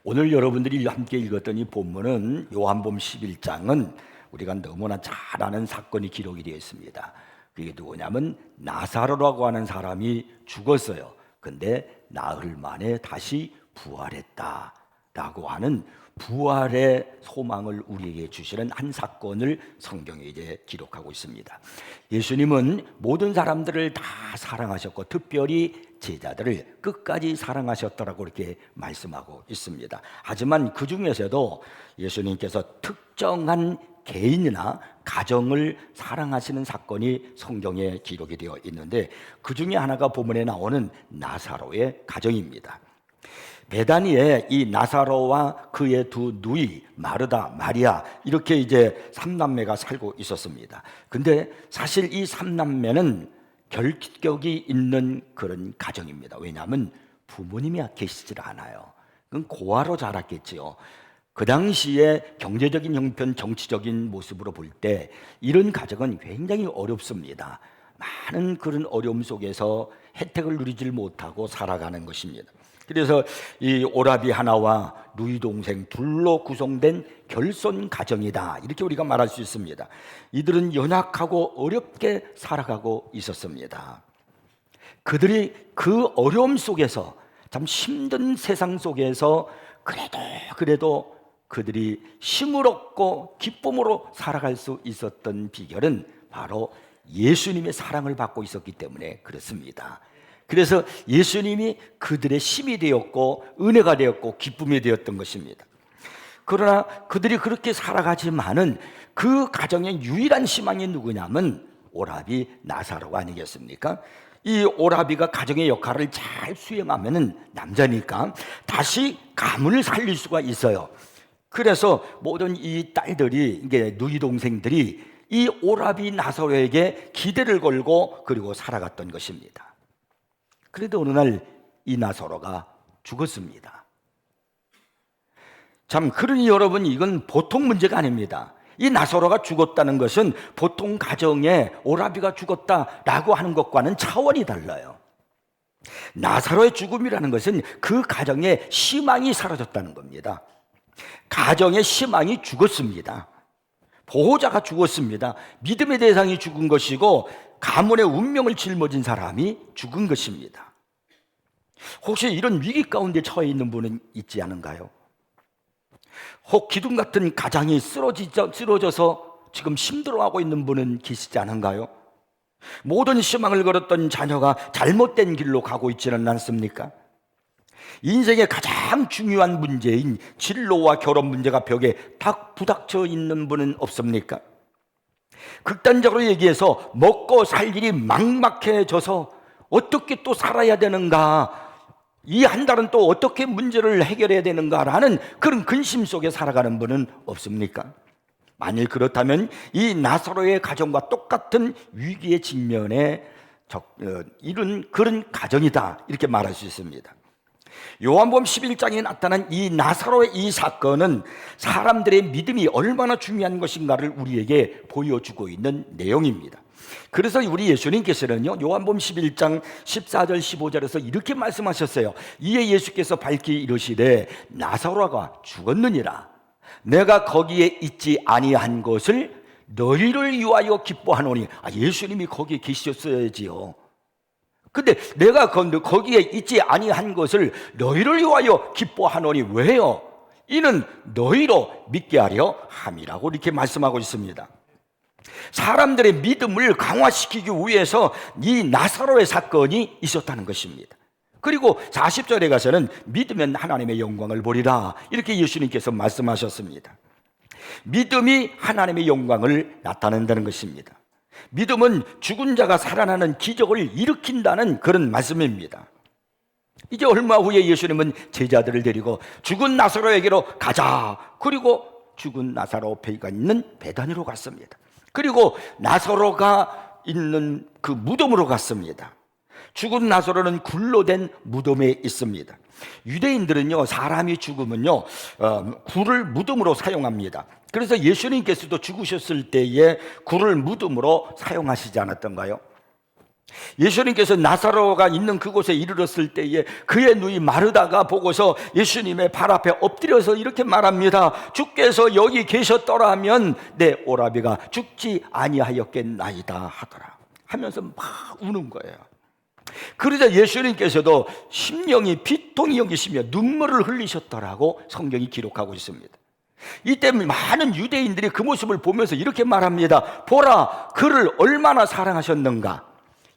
오늘 여러분들이 함께 읽었던 이 본문은 요한복음 11장은 우리가 너무나 잘 아는 사건이 기록이 되어 있습니다. 그게 누구냐면 나사로라고 하는 사람이 죽었어요. 근데 나흘 만에 다시 부활했다라고 하는 부활의 소망을 우리에게 주시는 한 사건을 성경에 이제 기록하고 있습니다. 예수님은 모든 사람들을 다 사랑하셨고 특별히 제자들을 끝까지 사랑하셨더라고 이렇게 말씀하고 있습니다. 하지만 그 중에서도 예수님께서 특정한 개인이나 가정을 사랑하시는 사건이 성경에 기록이 되어 있는데 그 중에 하나가 본문에 나오는 나사로의 가정입니다. 베다니에 이 나사로와 그의 두 누이 마르다, 마리아 이렇게 이제 삼남매가 살고 있었습니다. 근데 사실 이 삼남매는 결격이 있는 그런 가정입니다. 왜냐하면 부모님이 계시질 않아요. 그건 고아로 자랐겠지요. 그 당시에 경제적인 형편, 정치적인 모습으로 볼 때 이런 가정은 굉장히 어렵습니다. 많은 그런 어려움 속에서 혜택을 누리질 못하고 살아가는 것입니다. 그래서 이 오라비 하나와 누이 동생 둘로 구성된 결손 가정이다 이렇게 우리가 말할 수 있습니다. 이들은 연약하고 어렵게 살아가고 있었습니다. 그들이 그 어려움 속에서 참 힘든 세상 속에서 그래도 그들이 힘을 얻고 기쁨으로 살아갈 수 있었던 비결은 바로 예수님의 사랑을 받고 있었기 때문에 그렇습니다. 그래서 예수님이 그들의 힘이 되었고 은혜가 되었고 기쁨이 되었던 것입니다. 그러나 그들이 그렇게 살아가지만은 그 가정의 유일한 희망이 누구냐면 오라비 나사로가 아니겠습니까? 이 오라비가 가정의 역할을 잘 수행하면은 남자니까 다시 가문을 살릴 수가 있어요. 그래서 모든 이 딸들이 이게 누이 동생들이 이 오라비 나사로에게 기대를 걸고 그리고 살아갔던 것입니다. 그래도 어느 날 이 나사로가 죽었습니다. 참 그러니 여러분 이건 보통 문제가 아닙니다. 이 나사로가 죽었다는 것은 보통 가정에 오라비가 죽었다라고 하는 것과는 차원이 달라요. 나사로의 죽음이라는 것은 그 가정의 희망이 사라졌다는 겁니다. 가정의 희망이 죽었습니다. 보호자가 죽었습니다. 믿음의 대상이 죽은 것이고 가문의 운명을 짊어진 사람이 죽은 것입니다. 혹시 이런 위기 가운데 처해 있는 분은 있지 않은가요? 혹 기둥 같은 가장이 쓰러져서 지금 힘들어하고 있는 분은 계시지 않은가요? 모든 희망을 걸었던 자녀가 잘못된 길로 가고 있지는 않습니까? 인생의 가장 중요한 문제인 진로와 결혼 문제가 벽에 딱 부닥쳐 있는 분은 없습니까? 극단적으로 얘기해서 먹고 살 일이 막막해져서 어떻게 또 살아야 되는가, 이 한 달은 또 어떻게 문제를 해결해야 되는가라는 그런 근심 속에 살아가는 분은 없습니까? 만일 그렇다면 이 나사로의 가정과 똑같은 위기의 직면에 이런 그런 가정이다 이렇게 말할 수 있습니다. 요한복음 11장에 나타난 이 나사로의 이 사건은 사람들의 믿음이 얼마나 중요한 것인가를 우리에게 보여주고 있는 내용입니다. 그래서 우리 예수님께서는요 요한복음 11장 14절 15절에서 이렇게 말씀하셨어요. 이에 예수께서 밝히 이르시되 나사로가 죽었느니라. 내가 거기에 있지 아니한 것을 너희를 위하여 기뻐하노니. 예수님이 거기에 계셨어야지요. 근데 내가 거기에 있지 아니한 것을 너희를 위하여 기뻐하노니. 왜요? 이는 너희로 믿게 하려 함이라고 이렇게 말씀하고 있습니다. 사람들의 믿음을 강화시키기 위해서 이 나사로의 사건이 있었다는 것입니다. 그리고 40절에 가서는 믿으면 하나님의 영광을 보리라 이렇게 예수님께서 말씀하셨습니다. 믿음이 하나님의 영광을 나타낸다는 것입니다. 믿음은 죽은 자가 살아나는 기적을 일으킨다는 그런 말씀입니다. 이제 얼마 후에 예수님은 제자들을 데리고 죽은 나사로에게로 가자. 그리고 죽은 나사로 배가 있는 베다니로 갔습니다. 그리고 나사로가 있는 그 무덤으로 갔습니다. 죽은 나사로는 굴로 된 무덤에 있습니다. 유대인들은요 사람이 죽으면요 굴을 무덤으로 사용합니다. 그래서 예수님께서도 죽으셨을 때에 굴을 무덤으로 사용하시지 않았던가요? 예수님께서 나사로가 있는 그곳에 이르렀을 때에 그의 눈이 마르다가 보고서 예수님의 발 앞에 엎드려서 이렇게 말합니다. 주께서 여기 계셨더라면 내 오라비가 죽지 아니하였겠나이다 하더라 하면서 막 우는 거예요. 그러자 예수님께서도 심령이 비통히 여기시며 눈물을 흘리셨더라고 성경이 기록하고 있습니다. 이때 많은 유대인들이 그 모습을 보면서 이렇게 말합니다. 보라, 그를 얼마나 사랑하셨는가.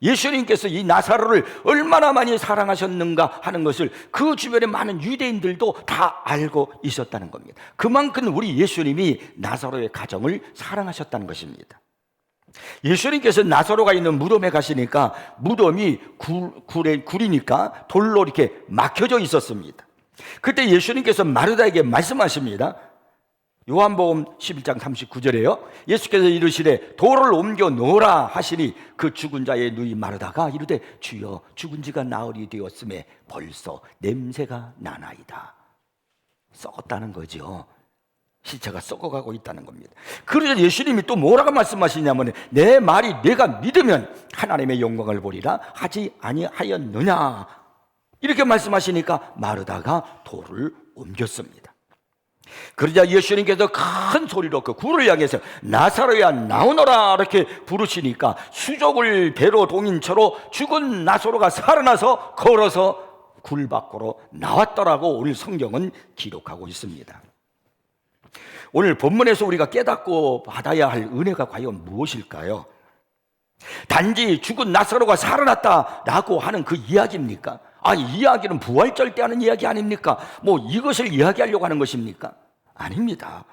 예수님께서 이 나사로를 얼마나 많이 사랑하셨는가 하는 것을 그 주변의 많은 유대인들도 다 알고 있었다는 겁니다. 그만큼 우리 예수님이 나사로의 가정을 사랑하셨다는 것입니다. 예수님께서 나사로가 있는 무덤에 가시니까 무덤이 굴이니까 돌로 이렇게 막혀져 있었습니다. 그때 예수님께서 마르다에게 말씀하십니다. 요한복음 11장 39절에요 예수께서 이르시되 돌을 옮겨 놓으라 하시니 그 죽은 자의 눈이 마르다가 이르되 주여 죽은 지가 나흘이 되었음에 벌써 냄새가 나나이다. 썩었다는 거죠. 시체가 썩어가고 있다는 겁니다. 그러자 예수님이 또 뭐라고 말씀하시냐면 내 말이 내가 믿으면 하나님의 영광을 보리라 하지 아니하였느냐 이렇게 말씀하시니까 마르다가 돌을 옮겼습니다. 그러자 예수님께서 큰 소리로 그 굴을 향해서 나사로야 나오너라 이렇게 부르시니까 수족을 배로 동인처로 죽은 나사로가 살아나서 걸어서 굴 밖으로 나왔더라고 오늘 성경은 기록하고 있습니다. 오늘 본문에서 우리가 깨닫고 받아야 할 은혜가 과연 무엇일까요? 단지 죽은 나사로가 살아났다라고 하는 그 이야기입니까? 아니, 이야기는 부활절 때 하는 이야기 아닙니까? 뭐 이것을 이야기하려고 하는 것입니까? 아닙니다.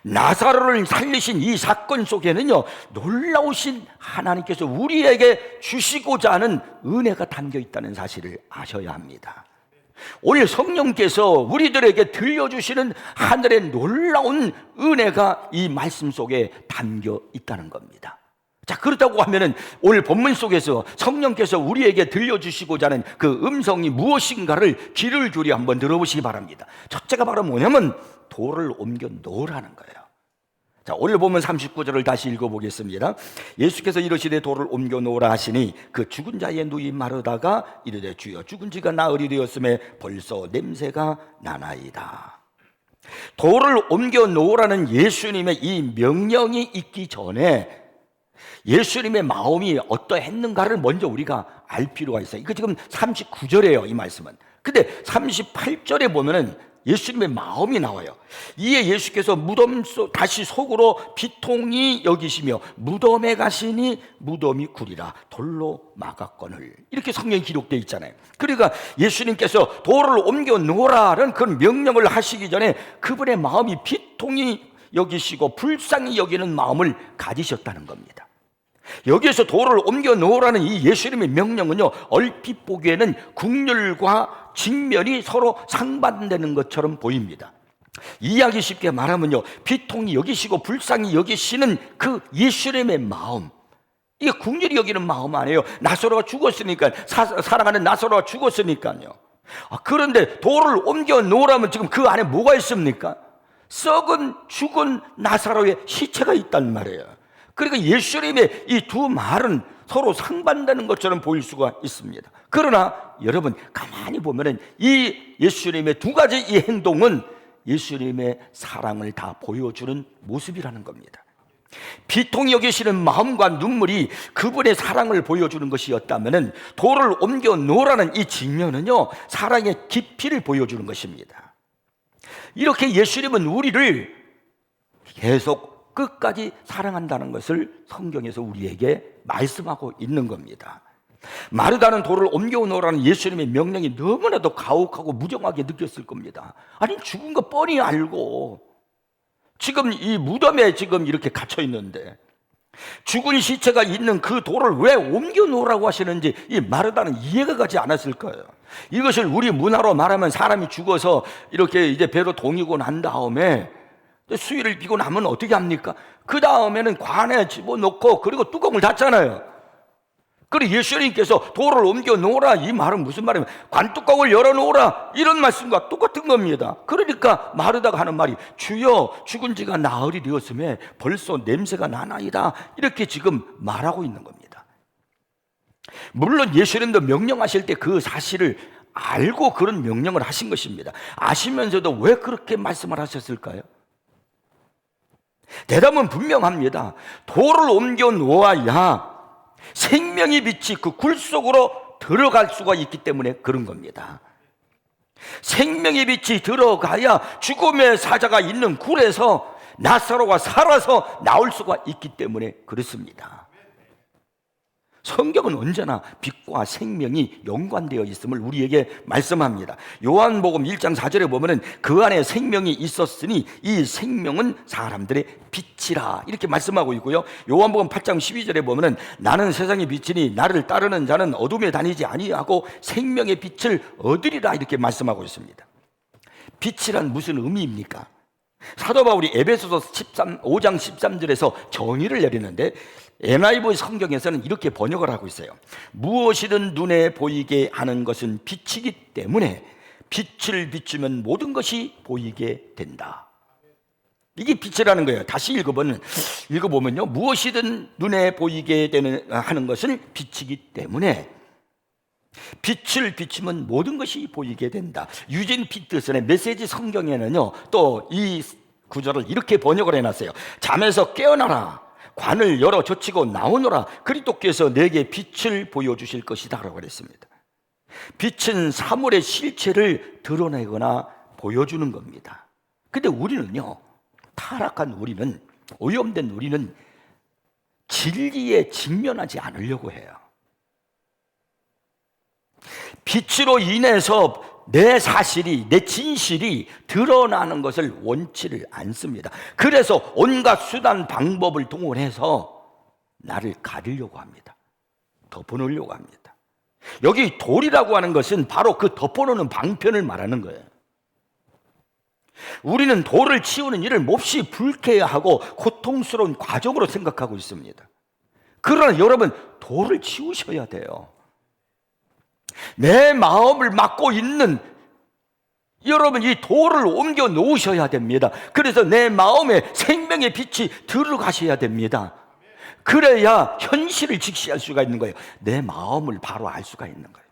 나사로를 살리신 이 사건 속에는요 놀라우신 하나님께서 우리에게 주시고자 하는 은혜가 담겨 있다는 사실을 아셔야 합니다. 오늘 성령께서 우리들에게 들려주시는 하늘의 놀라운 은혜가 이 말씀 속에 담겨 있다는 겁니다. 자, 그렇다고 하면은 오늘 본문 속에서 성령께서 우리에게 들려주시고자 하는 그 음성이 무엇인가를 귀를 기울여 한번 들어보시기 바랍니다. 첫째가 바로 뭐냐면 돌을 옮겨 놓으라는 거예요. 자, 오늘 보면 39절을 다시 읽어보겠습니다. 예수께서 이르시되 돌을 옮겨 놓으라 하시니 그 죽은 자의 눈이 마르다가 이르되 주여 죽은 지가 나흘이 되었음에 벌써 냄새가 나나이다. 돌을 옮겨 놓으라는 예수님의 이 명령이 있기 전에 예수님의 마음이 어떠했는가를 먼저 우리가 알 필요가 있어요. 이거 지금 39절이에요 이 말씀은. 근데 38절에 보면은 예수님의 마음이 나와요. 이에 예수께서 무덤 속 다시 속으로 비통히 여기시며 무덤에 가시니 무덤이 굴이라 돌로 막았거늘 이렇게 성경에 기록되어 있잖아요. 그러니까 예수님께서 돌을 옮겨 놓으라는 그런 명령을 하시기 전에 그분의 마음이 비통히 여기시고 불쌍히 여기는 마음을 가지셨다는 겁니다. 여기에서 돌을 옮겨 놓으라는 이 예수님의 명령은요 얼핏 보기에는 국률과 직면이 서로 상반되는 것처럼 보입니다. 이해하기 쉽게 말하면요 비통히 여기시고 불쌍히 여기시는 그 예수님의 마음, 이게 국률이 여기는 마음 아니에요. 나사로가 죽었으니까, 사랑하는 나사로가 죽었으니까요. 그런데 돌을 옮겨 놓으라면 지금 그 안에 뭐가 있습니까? 썩은 죽은 나사로의 시체가 있단 말이에요. 그러니까 예수님의 이 두 말은 서로 상반되는 것처럼 보일 수가 있습니다. 그러나 여러분 가만히 보면은 이 예수님의 두 가지 이 행동은 예수님의 사랑을 다 보여주는 모습이라는 겁니다. 비통히 여기시는 마음과 눈물이 그분의 사랑을 보여주는 것이었다면은 돌을 옮겨 놓으라는 이 직면은요 사랑의 깊이를 보여주는 것입니다. 이렇게 예수님은 우리를 계속 끝까지 사랑한다는 것을 성경에서 우리에게 말씀하고 있는 겁니다. 마르다는 돌을 옮겨 놓으라는 예수님의 명령이 너무나도 가혹하고 무정하게 느꼈을 겁니다. 아니 죽은 거 뻔히 알고 지금 이 무덤에 지금 이렇게 갇혀 있는데 죽은 시체가 있는 그 돌을 왜 옮겨 놓으라고 하시는지 이 마르다는 이해가 가지 않았을 거예요. 이것을 우리 문화로 말하면 사람이 죽어서 이렇게 이제 배로 동이고 난 다음에 수위를 비고 나면 어떻게 합니까? 그 다음에는 관에 집어넣고 그리고 뚜껑을 닫잖아요. 그리고 예수님께서 돌을 옮겨 놓으라 이 말은 무슨 말이냐면 관뚜껑을 열어놓으라 이런 말씀과 똑같은 겁니다. 그러니까 마르다가 하는 말이 주여 죽은 지가 나흘이 되었음에 벌써 냄새가 나나이다 이렇게 지금 말하고 있는 겁니다. 물론 예수님도 명령하실 때 그 사실을 알고 그런 명령을 하신 것입니다. 아시면서도 왜 그렇게 말씀을 하셨을까요? 대답은 분명합니다. 돌을 옮겨 놓아야 생명의 빛이 그 굴 속으로 들어갈 수가 있기 때문에 그런 겁니다. 생명의 빛이 들어가야 죽음의 사자가 있는 굴에서 나사로가 살아서 나올 수가 있기 때문에 그렇습니다. 성경은 언제나 빛과 생명이 연관되어 있음을 우리에게 말씀합니다. 요한복음 1장 4절에 보면은 그 안에 생명이 있었으니 이 생명은 사람들의 빛이라 이렇게 말씀하고 있고요. 요한복음 8장 12절에 보면은 나는 세상의 빛이니 나를 따르는 자는 어둠에 다니지 아니하고 생명의 빛을 얻으리라 이렇게 말씀하고 있습니다. 빛이란 무슨 의미입니까? 사도 바울이 에베소서 5장 13절에서 정의를 내리는데 NIV 성경에서는 이렇게 번역을 하고 있어요. 무엇이든 눈에 보이게 하는 것은 빛이기 때문에 빛을 비추면 모든 것이 보이게 된다. 이게 빛이라는 거예요. 다시 읽어보면요. 무엇이든 눈에 보이게 하는 것은 빛이기 때문에 빛을 비추면 모든 것이 보이게 된다. 유진 피터슨의 메시지 성경에는요, 또 이 구절을 이렇게 번역을 해놨어요. 잠에서 깨어나라. 관을 열어 젖히고 나오너라. 그리스도께서 내게 빛을 보여주실 것이다 라고 그랬습니다. 빛은 사물의 실체를 드러내거나 보여주는 겁니다. 근데 우리는요, 타락한 우리는, 오염된 우리는 진리에 직면하지 않으려고 해요. 빛으로 인해서 내 사실이, 내 진실이 드러나는 것을 원치를 않습니다. 그래서 온갖 수단 방법을 동원해서 나를 가리려고 합니다. 덮어놓으려고 합니다. 여기 돌이라고 하는 것은 바로 그 덮어놓는 방편을 말하는 거예요. 우리는 돌을 치우는 일을 몹시 불쾌하고 고통스러운 과정으로 생각하고 있습니다. 그러나 여러분, 돌을 치우셔야 돼요. 내 마음을 막고 있는 여러분, 이 돌을 옮겨 놓으셔야 됩니다. 그래서 내 마음에 생명의 빛이 들어가셔야 됩니다. 그래야 현실을 직시할 수가 있는 거예요. 내 마음을 바로 알 수가 있는 거예요.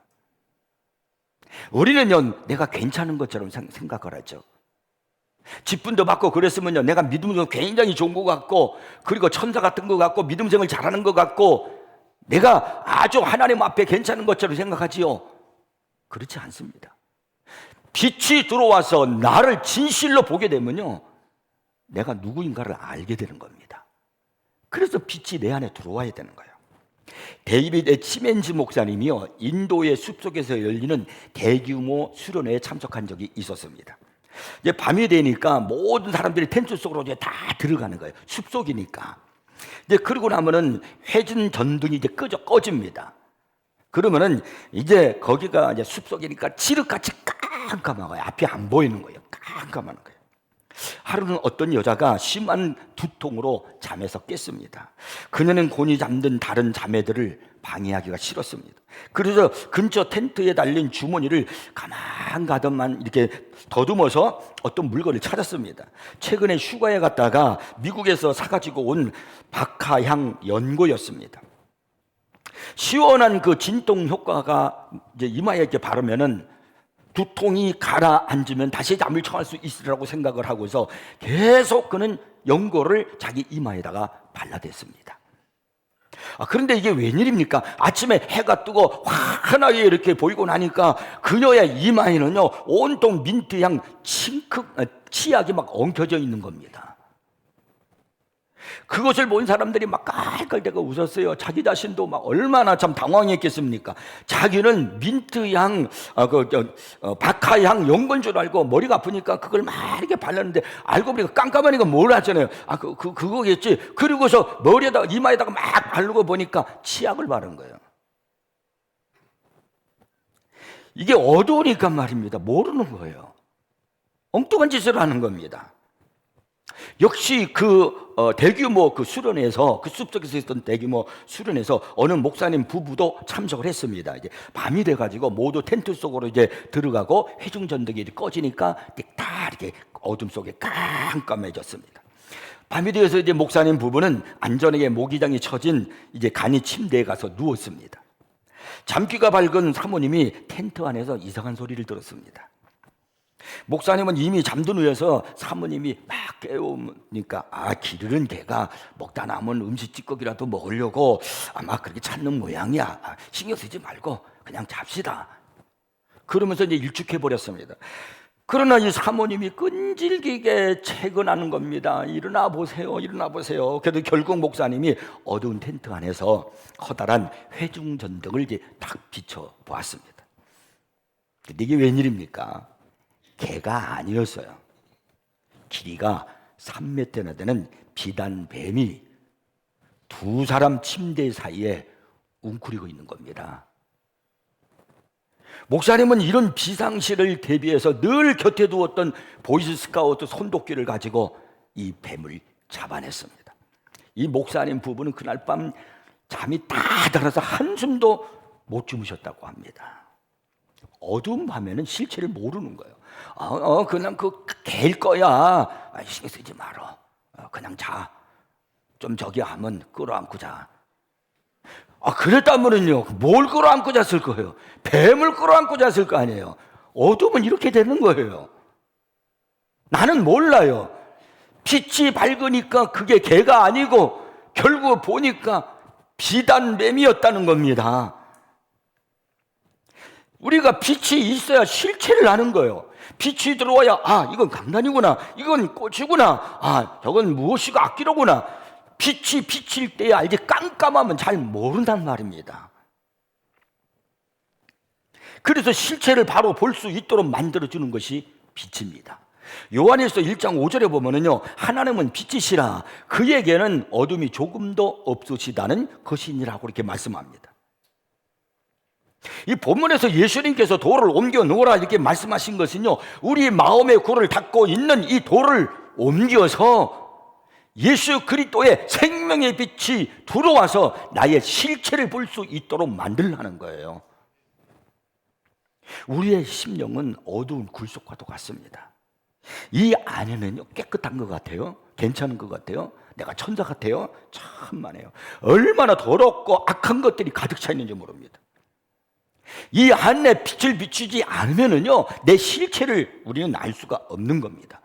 우리는요, 내가 괜찮은 것처럼 생각을 하죠. 직분도 받고 그랬으면요, 내가 믿음도 굉장히 좋은 것 같고, 그리고 천사 같은 것 같고, 믿음 생활 잘하는 것 같고, 내가 아주 하나님 앞에 괜찮은 것처럼 생각하지요. 그렇지 않습니다. 빛이 들어와서 나를 진실로 보게 되면요, 내가 누구인가를 알게 되는 겁니다. 그래서 빛이 내 안에 들어와야 되는 거예요. 데이비드 치멘즈 목사님이요, 인도의 숲속에서 열리는 대규모 수련회에 참석한 적이 있었습니다. 이제 밤이 되니까 모든 사람들이 텐트 속으로 이제 다 들어가는 거예요. 숲속이니까. 이제 그러고 나면은 회전 전등이 이제 꺼집니다. 그러면은 이제 거기가 이제 숲속이니까 칠흑같이 깜깜한 거예요. 앞이 안 보이는 거예요. 깜깜한 거예요. 하루는 어떤 여자가 심한 두통으로 잠에서 깼습니다. 그녀는 곤히 잠든 다른 자매들을 방해하기가 싫었습니다. 그래서 근처 텐트에 달린 주머니를 가만 가득만 이렇게 더듬어서 어떤 물건을 찾았습니다. 최근에 휴가에 갔다가 미국에서 사가지고 온 박하향 연고였습니다. 시원한 그 진통 효과가 이제 이마에 이렇게 바르면은 두통이 가라앉으면 다시 잠을 청할 수 있으리라고 생각을 하고서 계속 그는 연고를 자기 이마에다가 발라댔습니다. 그런데 이게 웬일입니까? 아침에 해가 뜨고 환하게 이렇게 보이고 나니까 그녀의 이마에는요, 온통 민트향 치약이 막 엉켜져 있는 겁니다. 그것을 본 사람들이 막 깔깔대고 웃었어요. 자기 자신도 막 얼마나 참 당황했겠습니까? 자기는 민트향, 박하향 연고인 줄 알고 머리가 아프니까 그걸 막 이렇게 발랐는데 알고 보니까 깜깜하니까 뭘 하잖아요. 그거겠지. 그리고서 머리에다가 이마에다가 막 바르고 보니까 치약을 바른 거예요. 이게 어두우니까 말입니다. 모르는 거예요. 엉뚱한 짓을 하는 겁니다. 역시 대규모 수련회에서, 그 숲속에서 있던 대규모 수련회에서 어느 목사님 부부도 참석을 했습니다. 이제 밤이 돼가지고 모두 텐트 속으로 이제 들어가고 회중전등이 꺼지니까 다 이렇게 어둠 속에 깜깜해졌습니다. 밤이 되어서 이제 목사님 부부는 안전하게 모기장이 쳐진 이제 간이 침대에 가서 누웠습니다. 잠귀가 밝은 사모님이 텐트 안에서 이상한 소리를 들었습니다. 목사님은 이미 잠든 후에서 사모님이 막 깨우니까 기르는 개가 먹다 남은 음식 찌꺼기라도 먹으려고 아마 그렇게 찾는 모양이야. 신경 쓰지 말고 그냥 잡시다. 그러면서 이제 일축해 버렸습니다. 그러나 이 사모님이 끈질기게 채근하는 겁니다. 일어나 보세요, 일어나 보세요. 그래도 결국 목사님이 어두운 텐트 안에서 커다란 회중 전등을 이제 딱 비춰 보았습니다. 근데 이게 웬일입니까? 개가 아니었어요. 길이가 3m나 되는 비단 뱀이 두 사람 침대 사이에 웅크리고 있는 겁니다. 목사님은 이런 비상시를 대비해서 늘 곁에 두었던 보이스카우트 손도끼를 가지고 이 뱀을 잡아냈습니다. 이 목사님 부부는 그날 밤 잠이 다 들어서 한숨도 못 주무셨다고 합니다. 어두운 밤에는 실체를 모르는 거예요. 그냥 그 개일 거야. 신경 쓰지 말어. 그냥 자. 좀 저기 하면 끌어안고 자. 그랬다면은요, 뭘 끌어안고 잤을 거예요? 뱀을 끌어안고 잤을 거 아니에요. 어두우면 이렇게 되는 거예요. 나는 몰라요. 빛이 밝으니까 그게 개가 아니고 결국 보니까 비단뱀이었다는 겁니다. 우리가 빛이 있어야 실체를 아는 거예요. 빛이 들어와야 이건 강단이구나, 이건 꽃이구나, 저건 무엇이고 악기로구나. 빛이 비칠 때에 알지 깜깜하면 잘 모른단 말입니다. 그래서 실체를 바로 볼 수 있도록 만들어주는 것이 빛입니다. 요한일서 1장 5절에 보면은요, 하나님은 빛이시라 그에게는 어둠이 조금도 없으시다는 것이니라고 이렇게 말씀합니다. 이 본문에서 예수님께서 돌을 옮겨 놓으라 이렇게 말씀하신 것은요, 우리 마음의 굴을 닫고 있는 이 돌을 옮겨서 예수 그리스도의 생명의 빛이 들어와서 나의 실체를 볼 수 있도록 만들라는 거예요. 우리의 심령은 어두운 굴속과도 같습니다. 이 안에는요, 깨끗한 것 같아요. 괜찮은 것 같아요. 내가 천사 같아요. 참만해요. 얼마나 더럽고 악한 것들이 가득 차 있는지 모릅니다. 이 안에 빛을 비추지 않으면은요, 내 실체를 우리는 알 수가 없는 겁니다.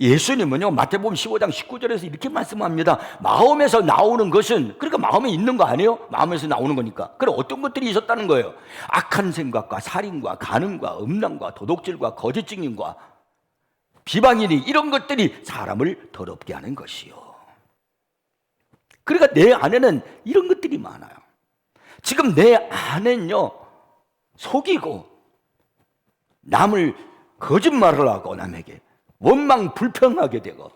예수님은요, 마태복음 15장 19절에서 이렇게 말씀합니다. 마음에서 나오는 것은, 그러니까 마음에 있는 거 아니에요? 마음에서 나오는 거니까. 그럼 어떤 것들이 있었다는 거예요? 악한 생각과 살인과 간음과 음란과 도둑질과 거짓 증인과 비방이니 이런 것들이 사람을 더럽게 하는 것이요. 그러니까 내 안에는 이런 것들이 많아요. 지금 내 안에는요, 속이고 남을 거짓말을 하고 남에게 원망 불평하게 되고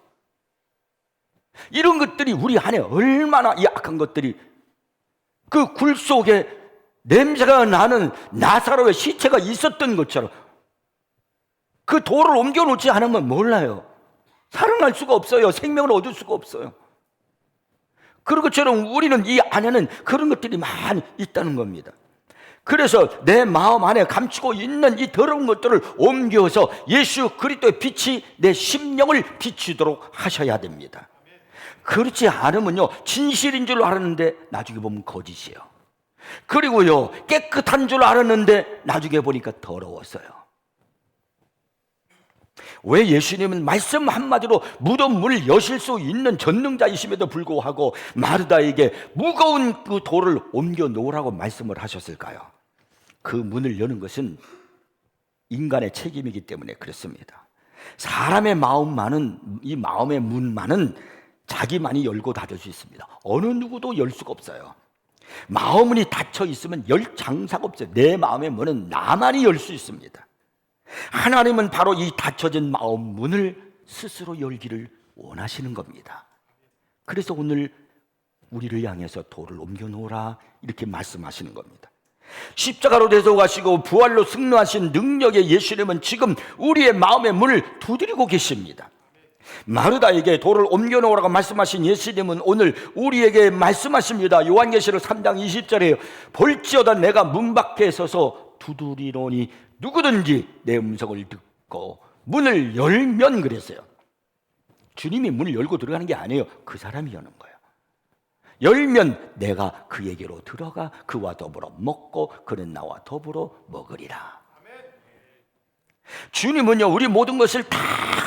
이런 것들이 우리 안에 얼마나 이 악한 것들이 그 굴 속에 냄새가 나는 나사로의 시체가 있었던 것처럼 그 돌을 옮겨놓지 않으면 몰라요. 살아날 수가 없어요. 생명을 얻을 수가 없어요. 그런 것처럼 우리는 이 안에는 그런 것들이 많이 있다는 겁니다. 그래서 내 마음 안에 감추고 있는 이 더러운 것들을 옮겨서 예수 그리스도의 빛이 내 심령을 비추도록 하셔야 됩니다. 그렇지 않으면요, 진실인 줄 알았는데 나중에 보면 거짓이에요. 그리고요, 깨끗한 줄 알았는데 나중에 보니까 더러웠어요. 왜 예수님은 말씀 한마디로 무덤 문을 여실 수 있는 전능자이심에도 불구하고 마르다에게 무거운 그 돌을 옮겨 놓으라고 말씀을 하셨을까요? 그 문을 여는 것은 인간의 책임이기 때문에 그렇습니다. 사람의 마음만은, 이 마음의 문만은 자기만이 열고 닫을 수 있습니다. 어느 누구도 열 수가 없어요. 마음문이 닫혀 있으면 열 장사가 없어요. 내 마음의 문은 나만이 열 수 있습니다. 하나님은 바로 이 닫혀진 마음 문을 스스로 열기를 원하시는 겁니다. 그래서 오늘 우리를 향해서 돌을 옮겨 놓으라 이렇게 말씀하시는 겁니다. 십자가로 대속하시고 부활로 승리하신 능력의 예수님은 지금 우리의 마음의 문을 두드리고 계십니다. 마르다에게 돌을 옮겨 놓으라고 말씀하신 예수님은 오늘 우리에게 말씀하십니다. 요한계시록 3장 20절에 볼지어다 내가 문 밖에 서서 두드리노니 누구든지 내 음성을 듣고 문을 열면 그랬어요. 주님이 문을 열고 들어가는 게 아니에요. 그 사람이 여는 거예요. 열면 내가 그에게로 들어가 그와 더불어 먹고 그는 나와 더불어 먹으리라. 주님은요, 우리 모든 것을 다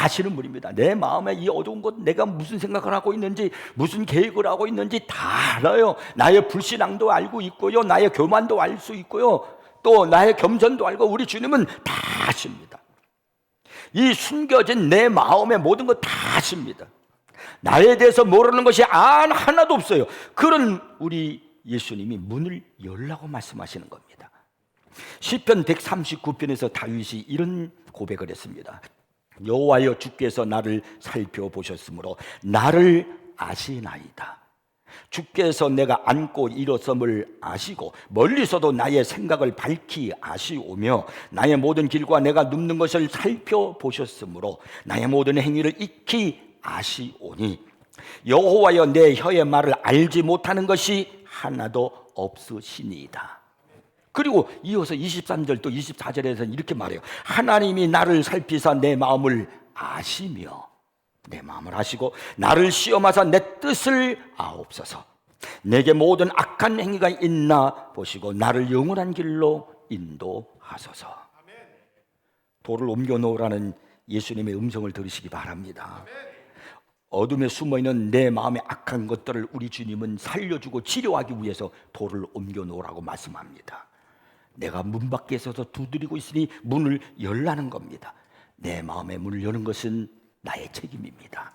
아시는 분입니다. 내 마음에 이 어두운 것, 내가 무슨 생각을 하고 있는지, 무슨 계획을 하고 있는지 다 알아요. 나의 불신앙도 알고 있고요, 나의 교만도 알 수 있고요, 또 나의 겸손도 알고, 우리 주님은 다 아십니다. 이 숨겨진 내 마음의 모든 것 다 아십니다. 나에 대해서 모르는 것이 하나도 없어요. 그런 우리 예수님이 문을 열라고 말씀하시는 겁니다. 시편 139편에서 다윗이 이런 고백을 했습니다. 여호와여, 주께서 나를 살펴보셨으므로 나를 아시나이다. 주께서 내가 앉고 일어섬을 아시고 멀리서도 나의 생각을 밝히 아시오며 나의 모든 길과 내가 눕는 것을 살펴보셨으므로 나의 모든 행위를 익히 아시오니 여호와여, 내 혀의 말을 알지 못하는 것이 하나도 없으시니이다. 그리고 이어서 23절 또 24절에서는 이렇게 말해요. 하나님이 나를 살피사 내 마음을 아시며, 내 마음을 아시고 나를 시험하사 내 뜻을 아옵소서. 내게 모든 악한 행위가 있나 보시고 나를 영원한 길로 인도하소서. 돌을 옮겨 놓으라는 예수님의 음성을 들으시기 바랍니다. 어둠에 숨어있는 내 마음의 악한 것들을 우리 주님은 살려주고 치료하기 위해서 돌을 옮겨 놓으라고 말씀합니다. 내가 문 밖에 서서 두드리고 있으니 문을 열라는 겁니다. 내 마음의 문을 여는 것은 나의 책임입니다.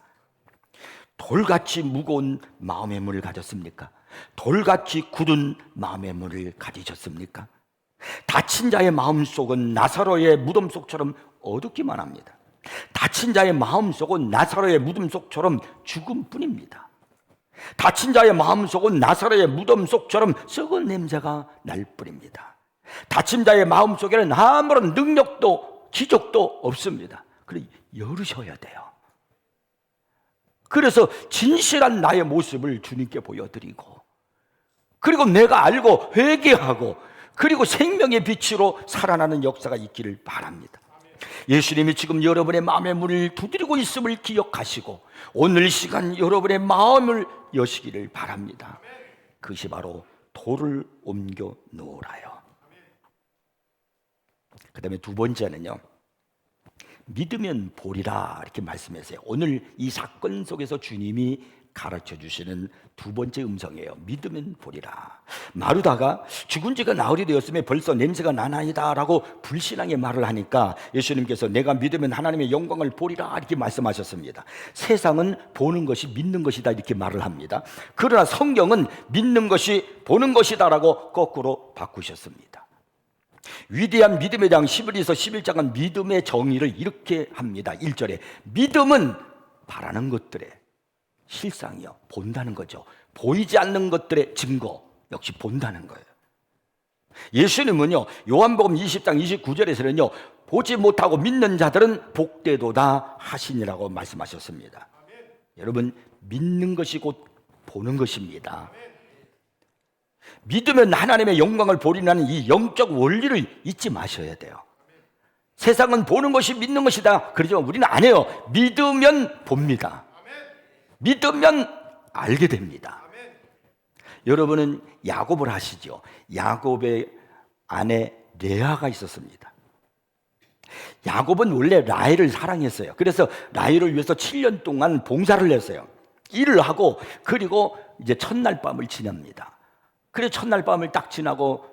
돌같이 무거운 마음의 문을 가졌습니까? 돌같이 굳은 마음의 문을 가지셨습니까? 다친 자의 마음속은 나사로의 무덤 속처럼 어둡기만 합니다. 다친 자의 마음속은 나사로의 무덤 속처럼 죽음뿐입니다. 다친 자의 마음속은 나사로의 무덤 속처럼 썩은 냄새가 날 뿐입니다. 다친 자의 마음속에는 아무런 능력도 기적도 없습니다. 그래, 열으셔야 돼요. 그래서 진실한 나의 모습을 주님께 보여드리고, 그리고 내가 알고 회개하고, 그리고 생명의 빛으로 살아나는 역사가 있기를 바랍니다. 예수님이 지금 여러분의 마음의 문을 두드리고 있음을 기억하시고 오늘 시간 여러분의 마음을 여시기를 바랍니다. 그것이 바로 돌을 옮겨 놓으라요. 그 다음에 두 번째는요, 믿으면 보리라 이렇게 말씀하세요. 오늘 이 사건 속에서 주님이 가르쳐 주시는 두 번째 음성이에요. 믿으면 보리라. 마르다가 죽은 지가 나흘이 되었으면 벌써 냄새가 나나이다 라고 불신앙의 말을 하니까 예수님께서 내가 믿으면 하나님의 영광을 보리라 이렇게 말씀하셨습니다. 세상은 보는 것이 믿는 것이다 이렇게 말을 합니다. 그러나 성경은 믿는 것이 보는 것이다 라고 거꾸로 바꾸셨습니다. 위대한 믿음의 장 히브리서 11장은 믿음의 정의를 이렇게 합니다. 1절에 믿음은 바라는 것들의 실상이요, 본다는 거죠. 보이지 않는 것들의 증거 역시 본다는 거예요. 예수님은요, 요한복음 20장 29절에서는요 보지 못하고 믿는 자들은 복되도다 하시니라고 말씀하셨습니다. 여러분, 믿는 것이 곧 보는 것입니다. 믿으면 하나님의 영광을 보리라는 이 영적 원리를 잊지 마셔야 돼요. 세상은 보는 것이 믿는 것이다 그러지만 우리는 안 해요. 믿으면 봅니다. 믿으면 알게 됩니다. 여러분은 야곱을 아시죠? 야곱의 아내 레아가 있었습니다. 야곱은 원래 라헬을 사랑했어요. 그래서 라헬을 위해서 7년 동안 봉사를 했어요. 일을 하고, 그리고 이제 첫날 밤을 지냅니다. 그래서 첫날 밤을 딱 지나고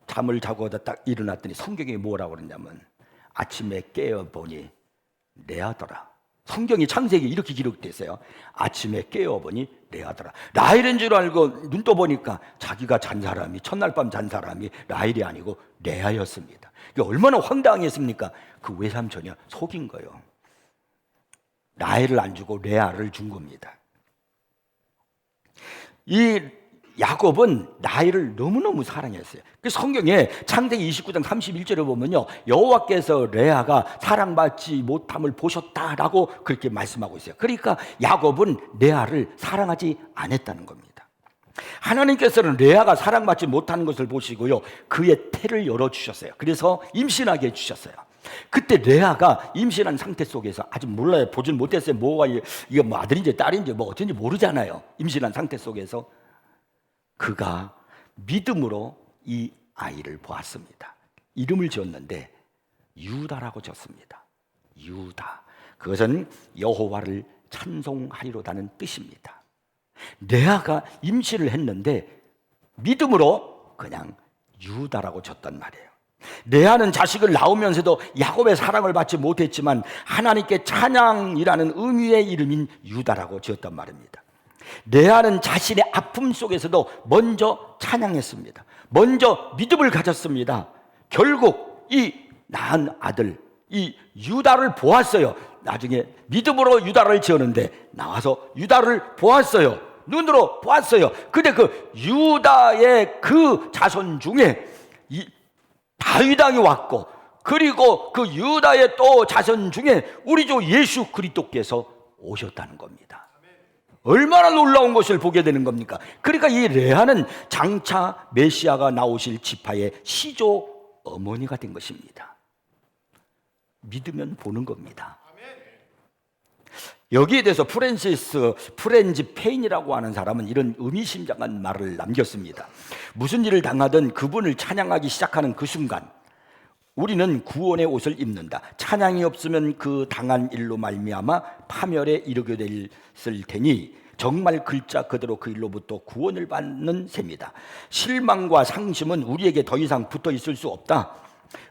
잠을 자고 딱 일어났더니 성경이 뭐라고 그러냐면 아침에 깨어보니 레아더라. 성경이 창세기 이렇게 기록되어 있어요. 아침에 깨어보니 레아더라. 라헬인 줄 알고 눈 떠보니까 자기가 잔 사람이, 첫날 밤 잔 사람이 라헬이 아니고 레아였습니다. 이게 얼마나 황당했습니까? 그 외삼촌이 속인 거예요. 라헬을 안 주고 레아를 준 겁니다. 이 야곱은 라헬을 너무너무 사랑했어요. 그 성경에 창세기 29장 31절에 보면요, 여호와께서 레아가 사랑받지 못함을 보셨다라고 그렇게 말씀하고 있어요. 그러니까 야곱은 레아를 사랑하지 않았다는 겁니다. 하나님께서는 레아가 사랑받지 못하는 것을 보시고요, 그의 태를 열어주셨어요. 그래서 임신하게 해주셨어요. 그때 레아가 임신한 상태 속에서 아직 몰라요. 보질 못했어요. 뭐가 이게 뭐 아들인지 딸인지 뭐 어쩐지 모르잖아요. 임신한 상태 속에서 그가 믿음으로 이 아이를 보았습니다. 이름을 지었는데 유다라고 지었습니다. 유다. 그것은 여호와를 찬송하리로다는 뜻입니다. 레아가 임신을 했는데 믿음으로 그냥 유다라고 졌단 말이에요. 레아는 자식을 낳으면서도 야곱의 사랑을 받지 못했지만 하나님께 찬양이라는 의미의 이름인 유다라고 지었단 말입니다. 레아는 자신의 아픔 속에서도 먼저 찬양했습니다. 먼저 믿음을 가졌습니다. 결국 이 낳은 아들 이 유다를 보았어요. 나중에 믿음으로 유다를 지었는데 나와서 유다를 보았어요. 눈으로 보았어요. 근데 그 유다의 그 자손 중에 이 다윗 왕이 왔고, 그리고 그 유다의 또 자손 중에 우리 주 예수 그리스도께서 오셨다는 겁니다. 얼마나 놀라운 것을 보게 되는 겁니까? 그러니까 이 레아는 장차 메시아가 나오실 지파의 시조 어머니가 된 것입니다. 믿으면 보는 겁니다. 여기에 대해서 프렌지 페인이라고 하는 사람은 이런 의미심장한 말을 남겼습니다. 무슨 일을 당하든 그분을 찬양하기 시작하는 그 순간 우리는 구원의 옷을 입는다. 찬양이 없으면 그 당한 일로 말미암아 파멸에 이르게 됐을 테니 정말 글자 그대로 그 일로부터 구원을 받는 셈이다. 실망과 상심은 우리에게 더 이상 붙어 있을 수 없다.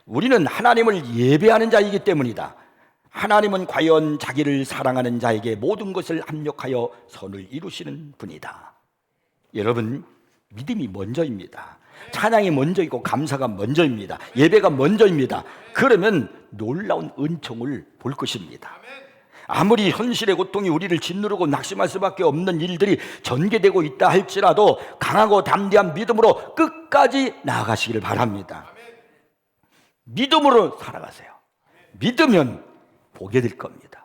우리는 하나님을 예배하는 자이기 때문이다. 하나님은 과연 자기를 사랑하는 자에게 모든 것을 합력하여 선을 이루시는 분이다. 여러분, 믿음이 먼저입니다. 찬양이 먼저이고 감사가 먼저입니다. 예배가 먼저입니다. 그러면 놀라운 은총을 볼 것입니다. 아무리 현실의 고통이 우리를 짓누르고 낙심할 수밖에 없는 일들이 전개되고 있다 할지라도 강하고 담대한 믿음으로 끝까지 나아가시기를 바랍니다. 믿음으로 살아가세요. 믿으면 보게 될 겁니다.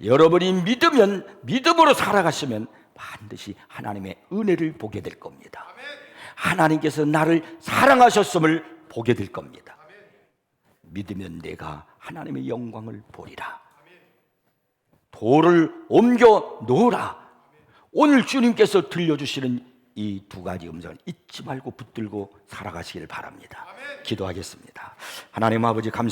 여러분이 믿으면, 믿음으로 살아가시면 반드시 하나님의 은혜를 보게 될 겁니다. 하나님께서 나를 사랑하셨음을 보게 될 겁니다. 믿으면 내가 하나님의 영광을 보리라. 돌을 옮겨 놓으라. 오늘 주님께서 들려주시는 이 두 가지 음성을 잊지 말고 붙들고 살아가시길 바랍니다. 기도하겠습니다. 하나님 아버지, 감사합니다.